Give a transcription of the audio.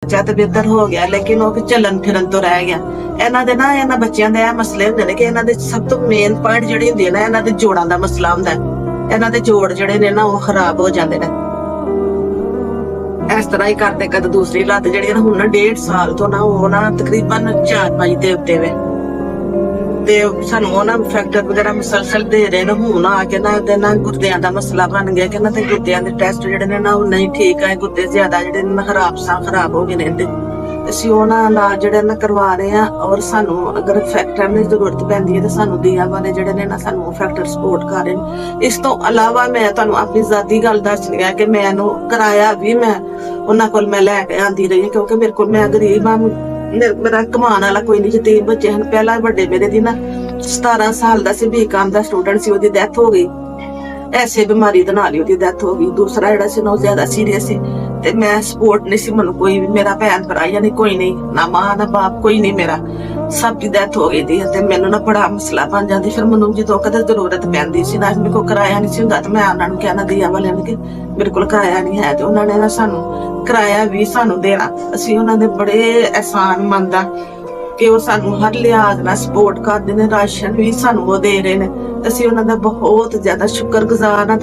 ਖਰਚਾ ਤੇ ਬਿਹਤਰ ਹੋ ਗਿਆ, ਲੇਕਿਨ ਉਹ ਚੱਲਣ ਫਿਰਨ ਤੋਂ ਰਹਿ ਗਿਆ। ਇਹਨਾਂ ਬੱਚਿਆਂ ਦੇ ਇਹ ਮਸਲੇ ਹੁੰਦੇ ਨੇ ਕਿ ਇਹਨਾਂ ਦੇ ਸਭ ਤੋਂ ਮੇਨ ਪੁਆਇੰਟ ਜਿਹੜੀ ਹੁੰਦੀ ਹੈ ਨਾ, ਇਹਨਾਂ ਦੇ ਜੋੜਾਂ ਦਾ ਮਸਲਾ ਹੁੰਦਾ ਹੈ। ਇਹਨਾਂ ਦੇ ਜੋੜ ਜਿਹੜੇ ਨੇ ਨਾ ਉਹ ਖਰਾਬ ਹੋ ਜਾਂਦੇ ਨੇ। ਇਸ ਤਰ੍ਹਾਂ ਹੀ ਕਰਦੇ ਕਦੇ ਦੂਸਰੀ ਲੱਤ ਜਿਹੜੀ ਨਾ ਹੁਣ 1.5 ਸਾਲ ਤੋਂ ਨਾ ਉਹ ਨਾ ਤਕਰੀਬਨ 4-5 ਦੇ ਉੱਤੇ ਵੇ, ਤੇ ਸਾਨੂੰ ਉਹ ਨਾ ਫੈਕਟਰ ਵਗੈਰਾ ਮੁਸਲਸਲ ਦੇ ਰਹੇ ਨੇ। ਹੁਣ ਆ ਕੇ ਨਾ ਇਹਦੇ ਨਾਲ ਗੁਰਦਿਆਂ ਦਾ ਮਸਲਾ ਬਣ ਗਿਆ ਕਿ ਨਾ ਤੇ ਗੁਰਦਿਆਂ ਦੇ ਟੈਸਟ ਜਿਹੜੇ ਨੇ ਨਾ ਉਹ ਨਹੀਂ ਠੀਕ ਆਏ, ਗੁਰਦੇ ਜ਼ਿਆਦਾ ਜਿਹੜੇ ਨੇ ਖਰਾਬ ਹੋ ਗਏ ਨੇ ਇਹਦੇ। ਅਸੀਂ ਉਹਨਾਂ ਇਲਾਜ ਜਿਹੜੇ ਨਾ ਕਰਵਾ ਰਹੇ ਆ, ਔਰ ਸਾਨੂੰ ਅਗਰ ਫੈਕਟਰ ਦੀ ਜ਼ਰੂਰਤ ਪੈਂਦੀ ਹੈ ਤੇ ਸਾਨੂੰ ਦੀਆ ਵਾਲੇ ਜਿਹੜੇ ਨੇ ਨਾ ਸਾਨੂੰ ਫੈਕਟਰ ਸਪੋਰਟ ਕਰ ਰਹੇ ਨੇ। ਇਸ ਤੋਂ ਇਲਾਵਾ ਮੈਂ ਤੁਹਾਨੂੰ ਆਪਣੀ ਜ਼ਾਤੀ ਗੱਲ ਦੱਸ ਰਹੀ ਹਾਂ ਕਿ ਮੈਨੂੰ ਕਿਰਾਇਆ ਵੀ ਮੈਂ ਉਹਨਾਂ ਕੋਲ ਮੈਂ ਲੈ ਕੇ ਆਂਦੀ ਰਹੀ ਹਾਂ, ਕਿਉਂਕਿ ਮੇਰੇ ਕੋਲ ਮੈਂ ਗਰੀਬ ਆ, ਮੇਰਾ ਕਮਾਉਣ ਵਾਲਾ ਕੋਈ ਨਹੀਂ। 3 ਬੱਚੇ ਹਨ। ਪਹਿਲਾ ਵੱਡੇ ਮੇਰੇ ਦੀ ਨਾ 17 ਸਾਲ ਦਾ ਸੀ, ਬੀਕਾਮ ਦਾ ਸਟੂਡੈਂਟ ਸੀ, ਉਹਦੀ ਡੈਥ ਹੋ ਗਈ ਐਸੇ ਬਿਮਾਰੀ ਦੇ ਨਾਲ ਹੀ ਉਹਦੀ ਡੈਥ ਹੋ ਗਈ। ਦੂਸਰਾ ਜਿਹੜਾ ਸੀ ਨਾ ਉਹ ਜ਼ਿਆਦਾ ਸੀਰੀਅਸ ਸੀ, ਤੇ ਮੈਂ ਸਪੋਰਟ ਨਹੀਂ ਸੀ, ਮੈਨੂੰ ਕੋਈ ਵੀ ਮੇਰਾ ਭੈਣ ਭਰਾ ਯਾਨੀ ਕੋਈ ਨਹੀਂ, ਨਾ ਮਾਂ ਨਾ ਬਾਪ ਕੋਈ ਨਹੀਂ, ਮੇਰਾ ਸਭ ਦੀ ਡੈਥ ਹੋ ਗਈ ਸੀ। ਤੇ ਮੈਨੂੰ ਨਾ ਬੜਾ ਮਸਲਾ ਬਣ ਜਾਂਦੀ। ਫਿਰ ਮੈਨੂੰ ਜਦੋਂ ਕਦੇ ਜ਼ਰੂਰਤ ਪੈਂਦੀ ਸੀ ਨਾ, ਮੇਰੇ ਕੋਲ ਕਿਰਾਇਆ ਨਹੀਂ ਸੀ ਹੁੰਦਾ, ਤੇ ਮੈਂ ਉਹਨਾਂ ਨੂੰ ਕਹਿਣਾ ਦੀਆ ਵਾਲਿਆਂ ਨੂੰ ਕਿ ਮੇਰੇ ਕੋਲ ਕਿਰਾਇਆ ਨਹੀਂ ਹੈ, ਤੇ ਉਹਨਾਂ ਨੇ ਨਾ ਸਾਨੂੰ ਕਿਰਾਇਆ ਵੀ ਸਾਨੂੰ ਦੇਣਾ। ਅਸੀਂ ਉਹਨਾਂ ਦੇ ਬੜੇ ਅਹਿਸਾਨ ਮੰਦ ਆ ਕਿ ਉਹ ਸਾਨੂੰ ਹਰ ਲਿਹਾਜ਼ ਨਾਲ ਸਪੋਰਟ ਕਰਦੇ ਨੇ, ਰਾਸ਼ਨ ਵੀ ਸਾਨੂੰ ਉਹ ਦੇ ਰਹੇ ਨੇ, ਅਸੀਂ ਉਹਨਾਂ ਦਾ ਬਹੁਤ ਜ਼ਿਆਦਾ ਸ਼ੁਕਰਗੁਜ਼ਾਰ ਹਾਂ।